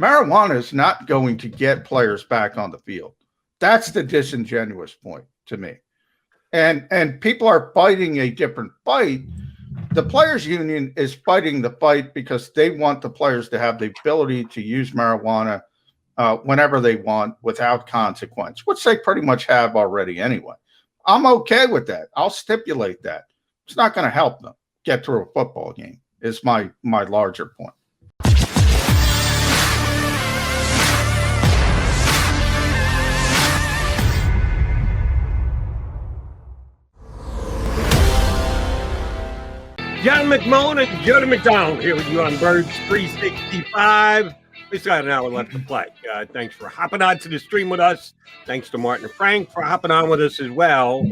Marijuana is not going to get players back on the field. That's the disingenuous point to me. And people are fighting a different fight. The players union is fighting the fight because they want the players to have the ability to use marijuana whenever they want without consequence, which they pretty much have already anyway. I'm okay with that. I'll stipulate that. It's not going to help them get through a football game is my larger point. John McMullen and Jody McDonald here with you on Birds 365. We still got an hour left to play. Thanks for hopping on to the stream with us. Thanks to Martin and Frank for hopping on with us as well.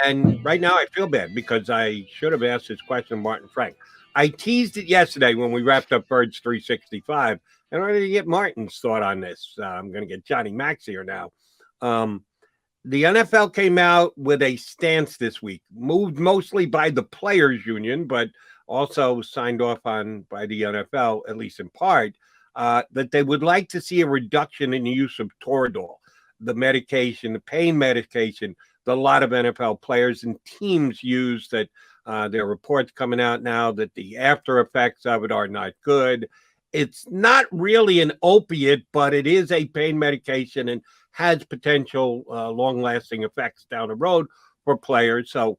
And right now I feel bad because I should have asked this question to Martin and Frank. I teased it yesterday when we wrapped up Birds 365 in order to get Martin's thought on this. I'm going to get Johnny Max here now. The NFL came out with a stance this week, moved mostly by the players union, but also signed off on by the NFL, at least in part, that they would like to see a reduction in the use of Toradol, the medication, the pain medication that a lot of NFL players and teams use. That there are reports coming out now that the after effects of it are not good. It's not really an opiate, but it is a pain medication and has potential long-lasting effects down the road for players. So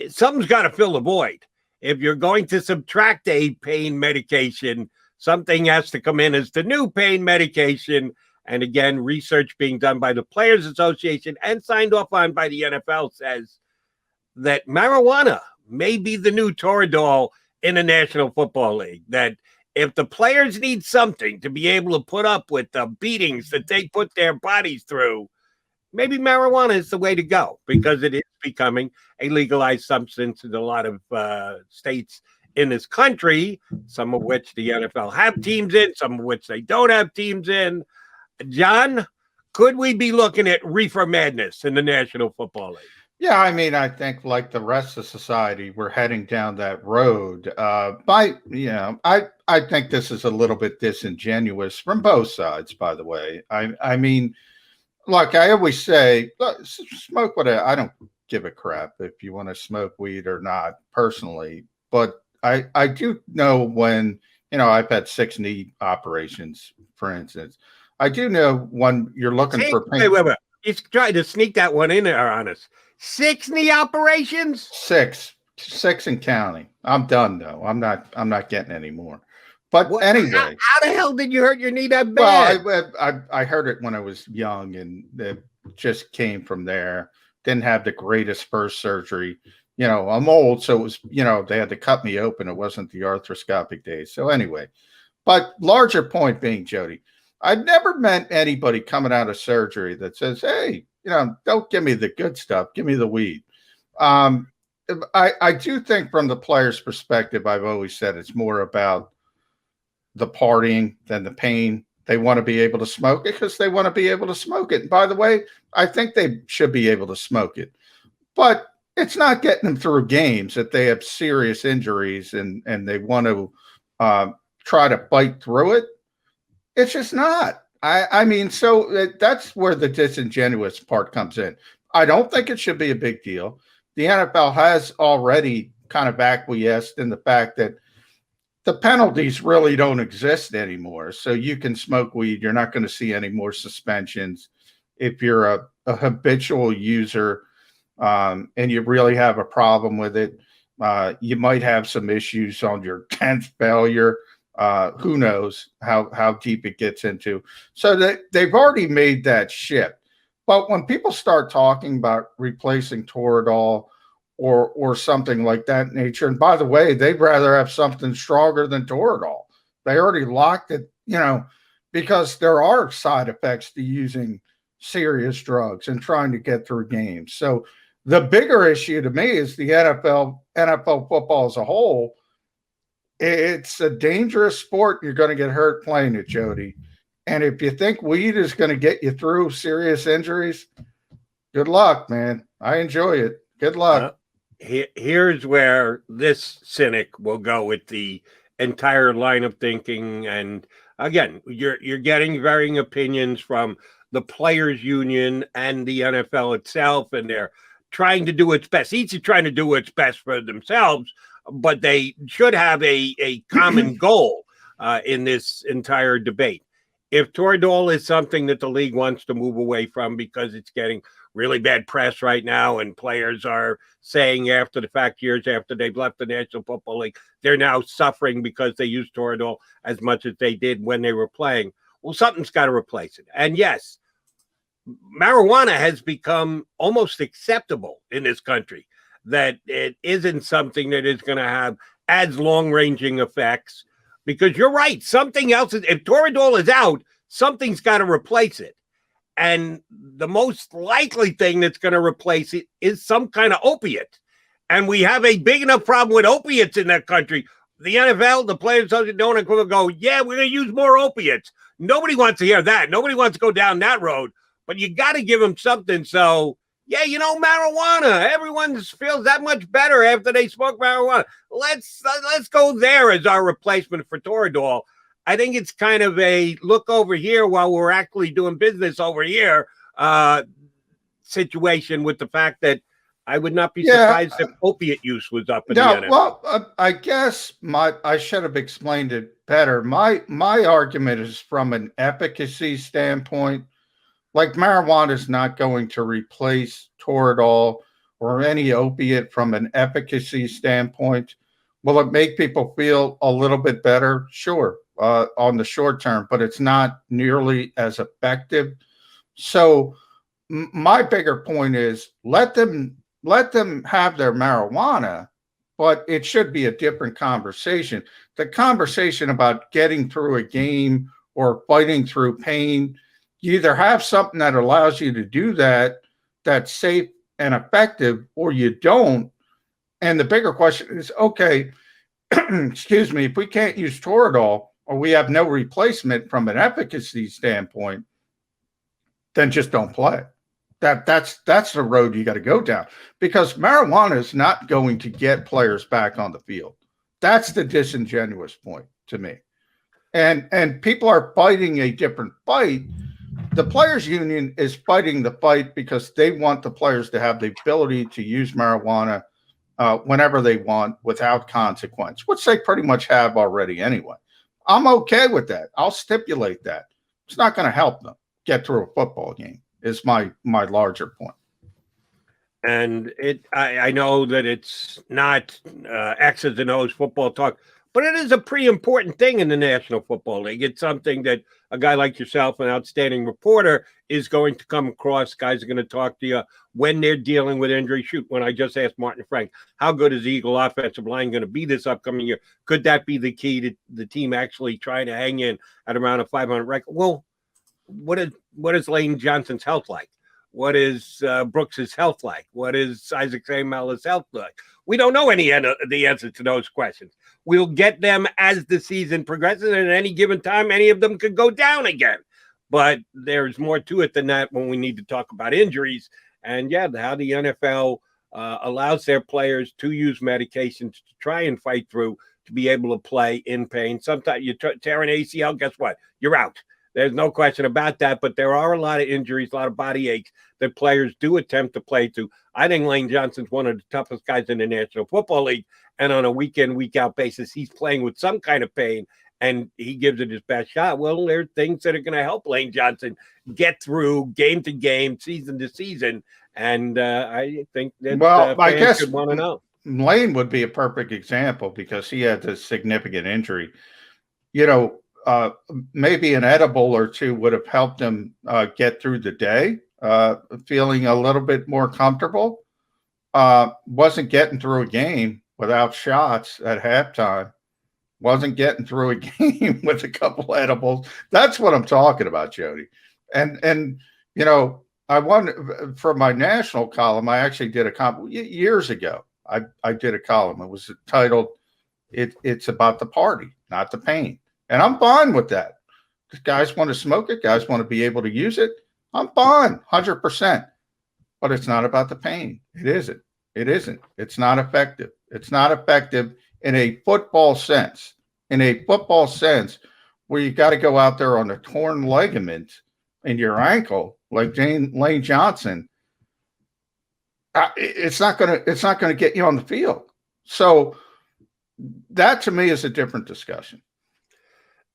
something's got to fill the void. If you're going to subtract a pain medication, something has to come in as the new pain medication. And again, research being done by the Players Association and signed off on by the NFL says that marijuana may be the new Toradol in the National Football League. That if the players need something to be able to put up with the beatings that they put their bodies through, maybe marijuana is the way to go because it is becoming a legalized substance in a lot of states in this country, some of which the NFL have teams in, some of which they don't have teams in. John, could we be looking at reefer madness in the National Football League? Yeah, I mean, I think like the rest of society, we're heading down that road. I think this is a little bit disingenuous from both sides, by the way. I mean, look, I always say, look, smoke whatever. I don't give a crap if you want to smoke weed or not personally. But I do know when, I've had 6 knee operations, for instance. I do know when you're looking for pain. Wait. He's trying to sneak that one in there on us. 6 knee operations? 6 and counting. I'm done though. I'm not getting any more. But anyway, how the hell did you hurt your knee that bad? Well, I heard it when I was young, and it just came from there. Didn't have the greatest first surgery. I'm old, so it was. They had to cut me open. It wasn't the arthroscopic days. So anyway, but larger point being, Jody, I've never met anybody coming out of surgery that says, "Hey, don't give me the good stuff. Give me the weed." I do think from the player's perspective, I've always said it's more about the partying than the pain. They want to be able to smoke it because they want to be able to smoke it. And by the way, I think they should be able to smoke it. But it's not getting them through games if they have serious injuries and they want to try to fight through it. It's just not. I mean, so that's where the disingenuous part comes in. I don't think it should be a big deal. The NFL has already kind of acquiesced in the fact that the penalties really don't exist anymore. So you can smoke weed. You're not going to see any more suspensions. If you're a habitual user and you really have a problem with it, you might have some issues on your 10th failure. Who knows how deep it gets into. So they've already made that shift. But when people start talking about replacing Toradol or something like that nature, and by the way, they'd rather have something stronger than Toradol. They already locked it, because there are side effects to using serious drugs and trying to get through games. So the bigger issue to me is the NFL football as a whole. It's a dangerous sport. You're going to get hurt playing it, Jody. And if you think weed is going to get you through serious injuries, good luck, man. I enjoy it. Good luck. Here's where this cynic will go with the entire line of thinking. And again, you're getting varying opinions from the players union and the NFL itself, and they're trying to do its best. Each is trying to do what's best for themselves, but they should have a common goal in this entire debate. If Toradol is something that the league wants to move away from because it's getting really bad press right now, and players are saying after the fact, years after they've left the National Football League, they're now suffering because they used Toradol as much as they did when they were playing. Well, something's got to replace it. And yes, marijuana has become almost acceptable in this country, that it isn't something that is going to have as long-ranging effects, because you're right. Something else is, if Toradol is out, something's got to replace it. And the most likely thing that's going to replace it is some kind of opiate. And we have a big enough problem with opiates in that country. The NFL, the Players Association, don't go, yeah, we're going to use more opiates. Nobody wants to hear that. Nobody wants to go down that road. But you got to give them something. So, yeah, marijuana. Everyone feels that much better after they smoke marijuana. Let's go there as our replacement for Toradol. I think it's kind of a look over here while we're actually doing business over here situation, with the fact that I would not be surprised if opiate use was up in the NFL. Well, I guess I should have explained it better. My argument is from an efficacy standpoint. Like, marijuana is not going to replace Toradol or any opiate from an efficacy standpoint. Will it make people feel a little bit better? Sure, on the short term, but it's not nearly as effective. So my bigger point is let them have their marijuana, but it should be a different conversation. The conversation about getting through a game or fighting through pain, you either have something that allows you to do that, that's safe and effective, or you don't. And the bigger question is, okay, excuse me, if we can't use Toradol, or we have no replacement from an efficacy standpoint, then just don't play. That's the road you got to go down, because marijuana is not going to get players back on the field. That's the disingenuous point to me. And people are fighting a different fight. The players union is fighting the fight because they want the players to have the ability to use marijuana whenever they want without consequence, which they pretty much have already anyway. I'm okay with that. I'll stipulate that. It's not going to help them get through a football game, is my larger point. And I know that it's not X's and O's football talk, but it is a pretty important thing in the National Football League. It's something that a guy like yourself, an outstanding reporter, is going to come across. Guys are going to talk to you when they're dealing with injury. Shoot, when I just asked Martin Frank, how good is the Eagle offensive line going to be this upcoming year? Could that be the key to the team actually trying to hang in at around a 500 record? Well, what is Lane Johnson's health like? What is Brooks's health like? What is Isaac Samuel's health like? We don't know any of the answers to those questions. We'll get them as the season progresses, and at any given time, any of them could go down again. But there's more to it than that when we need to talk about injuries. And, yeah, how the NFL allows their players to use medications to try and fight through to be able to play in pain. Sometimes you tear an ACL, guess what? You're out. There's no question about that, but there are a lot of injuries, a lot of body aches that players do attempt to play through. I think Lane Johnson's one of the toughest guys in the National Football League, and on a week-in, week-out basis, he's playing with some kind of pain, and he gives it his best shot. Well, there are things that are going to help Lane Johnson get through game to game, season to season, and I think that I guess should want to know. Lane would be a perfect example because he had this significant injury. Maybe an edible or two would have helped him get through the day, feeling a little bit more comfortable. Wasn't getting through a game without shots at halftime. Wasn't getting through a game with a couple edibles. That's what I'm talking about, Jody. And I won for my national column. I actually did a column years ago. I did a column. It was titled "It's about the party, not the pain." And I'm fine with that. If guys want to smoke it, guys want to be able to use it, I'm fine, 100%. But it's not about the pain. It isn't. It isn't. It's not effective. It's not effective in a football sense. In a football sense, where you got to go out there on a torn ligament in your ankle, like Lane Johnson, it's not gonna get you on the field. So that to me is a different discussion.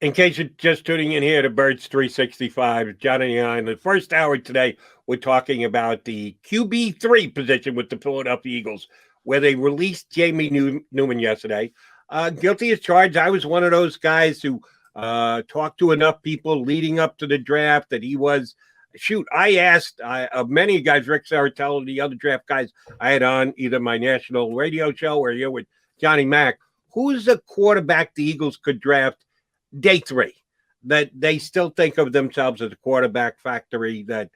In case you're just tuning in here to Birds 365, Johnny and I, in the first hour today, we're talking about the QB3 position with the Philadelphia Eagles, where they released Jamie Newman yesterday. Guilty as charged. I was one of those guys who talked to enough people leading up to the draft that he was. Shoot, I asked many guys, Rick Saratello, the other draft guys I had on either my national radio show or here with Johnny Mack, who's the quarterback the Eagles could draft day 3, that they still think of themselves as a quarterback factory, that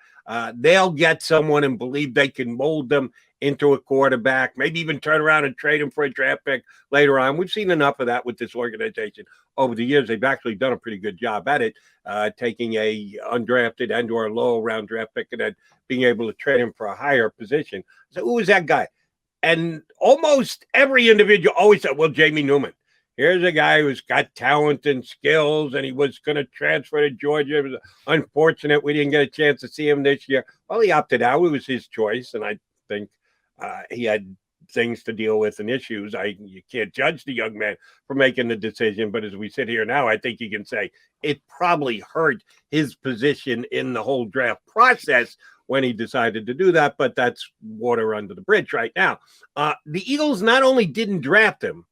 they'll get someone and believe they can mold them into a quarterback, maybe even turn around and trade them for a draft pick later on. We've seen enough of that with this organization over the years. They've actually done a pretty good job at it, taking a undrafted and or low round draft pick and then being able to trade him for a higher position. So who was that guy? And almost every individual always said, well, Jamie Newman. Here's a guy who's got talent and skills, and he was going to transfer to Georgia. It was unfortunate we didn't get a chance to see him this year. Well, he opted out. It was his choice, and I think he had things to deal with and issues. You can't judge the young man for making the decision, but as we sit here now, I think you can say it probably hurt his position in the whole draft process when he decided to do that, but that's water under the bridge right now. The Eagles not only didn't draft him,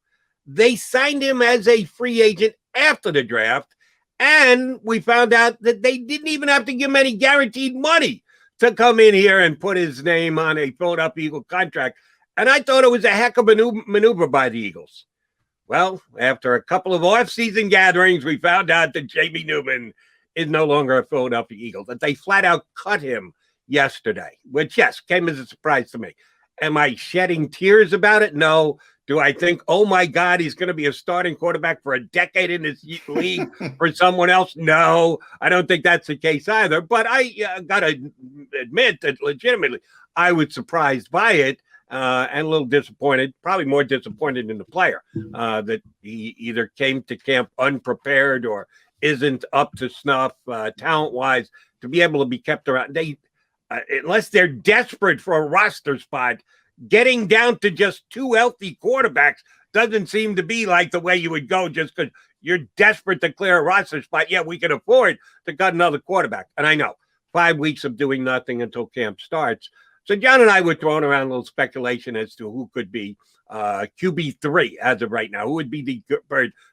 they signed him as a free agent after the draft, and we found out that they didn't even have to give him any guaranteed money to come in here and put his name on a Philadelphia Eagle contract. And I thought it was a heck of a maneuver by the Eagles. Well, after a couple of off-season gatherings, we found out that Jamie Newman is no longer a Philadelphia Eagle, that they flat out cut him yesterday, which, yes, came as a surprise to me. Am I shedding tears about it? No. Do I think, oh, my God, he's going to be a starting quarterback for a decade in this league for someone else? No, I don't think that's the case either. But I got to admit that legitimately I was surprised by it and a little disappointed, probably more disappointed in the player that he either came to camp unprepared or isn't up to snuff talent-wise to be able to be kept around. Unless they're desperate for a roster spot, getting down to just 2 healthy quarterbacks doesn't seem to be like the way you would go just because you're desperate to clear a roster spot. Yeah, we can afford to cut another quarterback. And I know 5 weeks of doing nothing until camp starts. So John and I were throwing around a little speculation as to who could be QB3 as of right now. Who would be the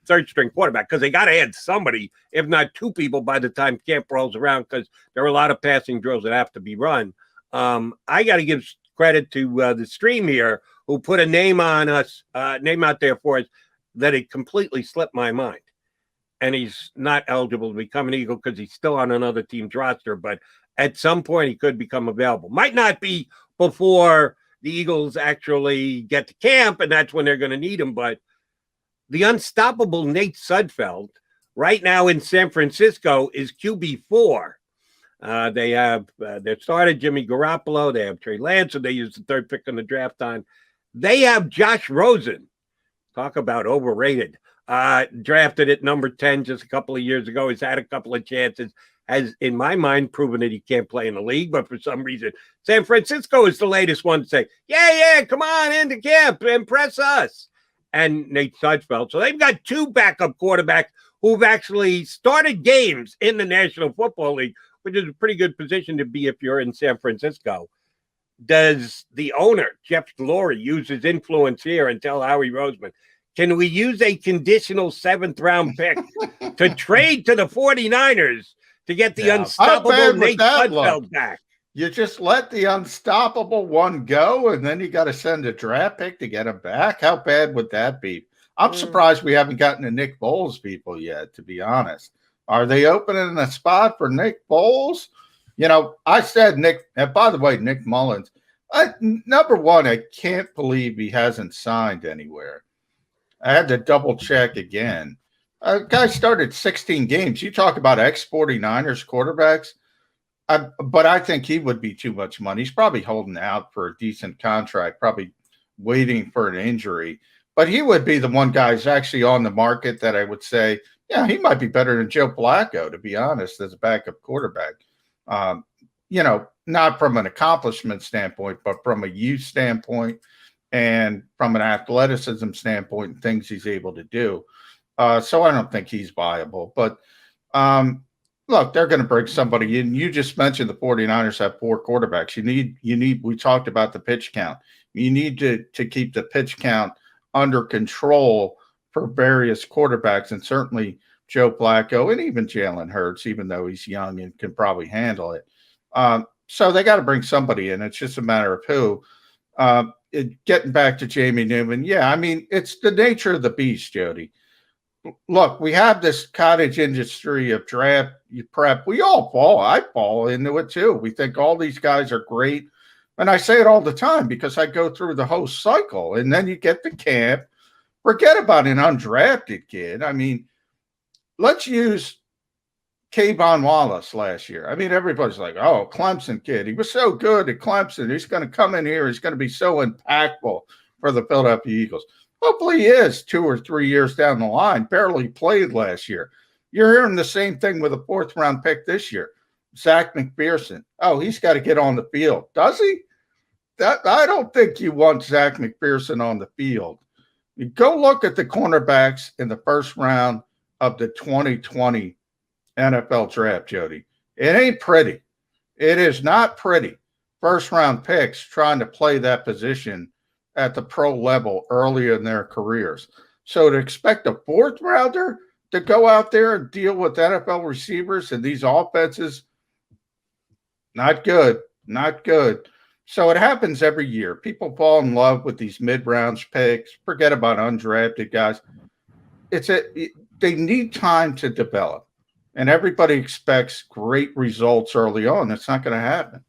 third string quarterback? Because they got to add somebody, if not 2 people, by the time camp rolls around, because there are a lot of passing drills that have to be run. I got to give credit to the stream here, who put a name on us, name out there for us, that it completely slipped my mind. And he's not eligible to become an Eagle because he's still on another team's roster, but at some point he could become available. Might not be before the Eagles actually get to camp, and that's when they're going to need him, but the unstoppable Nate Sudfeld right now in San Francisco is QB4. They have their starter, Jimmy Garoppolo. They have Trey Lance, and they used the 3rd pick in the draft on. They have Josh Rosen. Talk about overrated. Drafted at number 10 just a couple of years ago. He's had a couple of chances. Has, in my mind, proven that he can't play in the league. But for some reason, San Francisco is the latest one to say, yeah, come on into camp, impress us. And Nate Sudfeld. So they've got 2 backup quarterbacks who've actually started games in the National Football League, which is a pretty good position to be if you're in San Francisco. Does the owner, Jeff Lurie, use his influence here and tell Howie Roseman, can we use a conditional 7th-round pick to trade to the 49ers to get the unstoppable Nate Sudfeld back? You just let the unstoppable one go, and then you got to send a draft pick to get him back? How bad would that be? I'm surprised we haven't gotten to Nick Foles people yet, to be honest. Are they opening a spot for Nick Foles? You know, I said Nick, and by the way, Nick Mullins, number one, I can't believe he hasn't signed anywhere. I had to double check again. Guy started 16 games. You talk about ex-49ers quarterbacks, but I think he would be too much money. He's probably holding out for a decent contract, probably waiting for an injury. But he would be the one guy who's actually on the market that I would say Yeah, he might be better than Joe Flacco, to be honest, as a backup quarterback. Not from an accomplishment standpoint, but from a youth standpoint and from an athleticism standpoint and things he's able to do. So I don't think he's viable. But look, they're going to bring somebody in. You just mentioned the 49ers have 4 quarterbacks. We talked about the pitch count. You need to keep the pitch count under control for various quarterbacks, and certainly Joe Flacco and even Jalen Hurts, even though he's young and can probably handle it. So they got to bring somebody in. It's just a matter of who. Getting back to Jamie Newman, yeah, I mean, it's the nature of the beast, Jody. Look, we have this cottage industry of draft prep. We all fall. I fall into it too. We think all these guys are great. And I say it all the time because I go through the whole cycle. And then you get to camp. Forget about an undrafted kid. I mean, let's use Kayvon Wallace last year. I mean, everybody's like, oh, Clemson kid. He was so good at Clemson. He's going to come in here. He's going to be so impactful for the Philadelphia Eagles. Hopefully he is 2 or 3 years down the line. Barely played last year. You're hearing the same thing with a 4th-round pick this year. Zach McPherson. Oh, he's got to get on the field. Does he? I don't think you want Zach McPherson on the field. You go look at the cornerbacks in the 1st round of the 2020 NFL draft, Jody. It ain't pretty. It is not pretty. 1st-round picks trying to play that position at the pro level early in their careers. So to expect a 4th-rounder to go out there and deal with NFL receivers and these offenses, not good. Not good. So it happens every year. People fall in love with these mid-round picks. Forget about undrafted guys. They need time to develop. And everybody expects great results early on. That's not going to happen.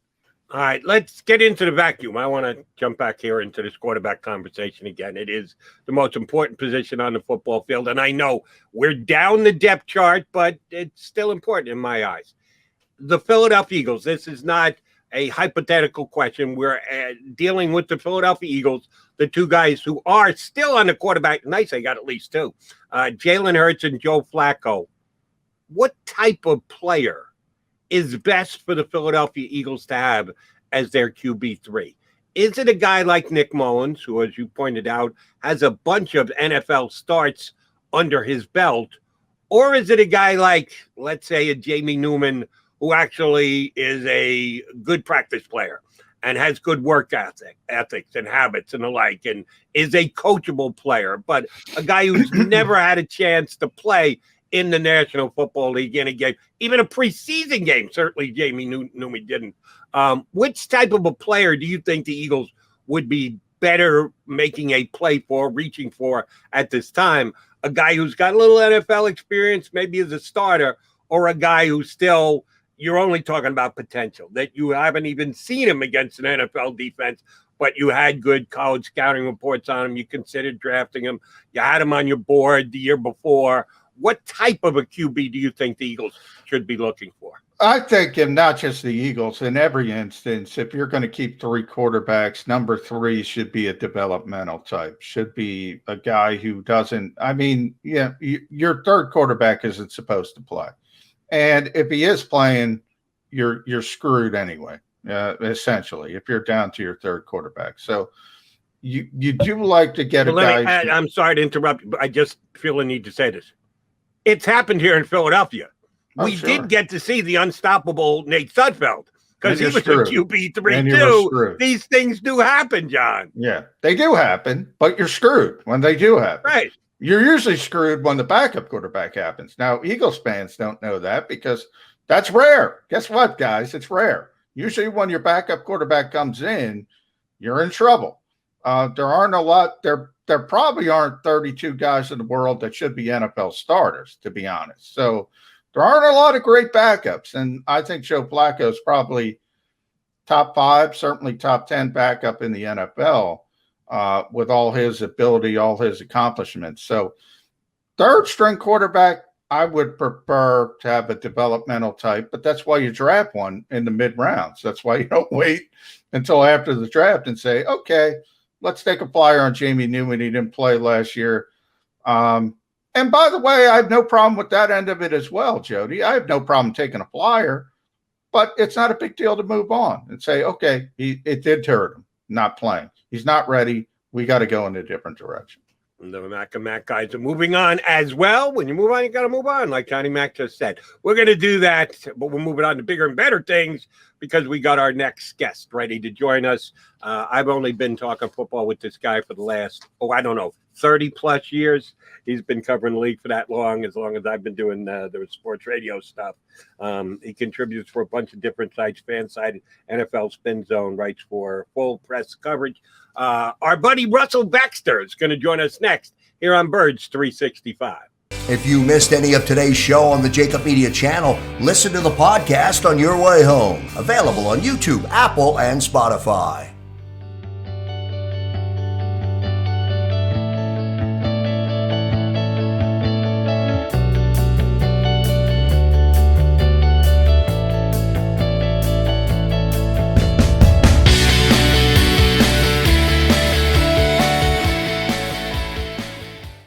All right, let's get into the vacuum. I want to jump back here into this quarterback conversation again. It is the most important position on the football field. And I know we're down the depth chart, but it's still important in my eyes. The Philadelphia Eagles, this is not a hypothetical question. We're dealing with the Philadelphia Eagles, the 2 guys who are still on the quarterback. Nice, I got at least 2. Jalen Hurts and Joe Flacco. What type of player is best for the Philadelphia Eagles to have as their QB3? Is it a guy like Nick Mullins, who, as you pointed out, has a bunch of NFL starts under his belt? Or is it a guy like, let's say, a Jamie Newman, who actually is a good practice player and has good work ethics and habits and the like, and is a coachable player, but a guy who's never had a chance to play in the National Football League in a game, even a preseason game? Certainly Jamie Newman didn't. Which type of a player do you think the Eagles would be better making a play for, reaching for at this time? A guy who's got a little NFL experience, maybe as a starter, or a guy who's still, you're only talking about potential, that you haven't even seen him against an NFL defense, but you had good college scouting reports on him. You considered drafting him. You had him on your board the year before. What type of a QB do you think the Eagles should be looking for? I think, and not just the Eagles, in every instance, if you're going to keep 3 quarterbacks, number 3 should be a developmental type, should be a guy who doesn't, I mean, yeah, your 3rd quarterback isn't supposed to play. And if he is playing, you're screwed anyway, essentially, if you're down to your 3rd quarterback. So you do like to get a guy. I'm sorry to interrupt you, but I just feel the need to say this. It's happened here in Philadelphia. We did get to see the unstoppable Nate Sudfeld because he was a QB3 too. These things do happen, John. Yeah, they do happen, but you're screwed when they do happen. Right. You're usually screwed when the backup quarterback happens. Now, Eagles fans don't know that because that's rare. Guess what, guys? It's rare. Usually when your backup quarterback comes in, you're in trouble. There aren't a lot. There probably aren't 32 guys in the world that should be NFL starters, to be honest. So there aren't a lot of great backups. And I think Joe Flacco is probably top 5, certainly top 10 backup in the NFL with all his ability, all his accomplishments. So 3rd string quarterback, I would prefer to have a developmental type, but that's why you draft one in the mid rounds. That's why you don't wait until after the draft and say, okay, let's take a flyer on Jamie Newman. He didn't play last year. And And by the way, I have no problem with that end of it as well, Jody. I have no problem taking a flyer, but it's not a big deal to move on and say, okay, it did hurt him not playing. He's not ready. We got to go in a different direction. And the Mac and Mac guys are moving on as well. When you move on, you got to move on, like Johnny Mac just said. We're going to do that, but we're moving on to bigger and better things because we got our next guest ready to join us. I've only been talking football with this guy for the last, 30 plus years. He's been covering the league for that long as I've been doing the sports radio stuff. He contributes for a bunch of different sites, Fan Side, NFL Spin Zone, writes for full press coverage. Our buddy Russell Baxter is going to join us next here on Birds 365. If you missed any of today's show on the JAKIB Media channel, listen to the podcast on your way home. Available on YouTube, Apple, and Spotify.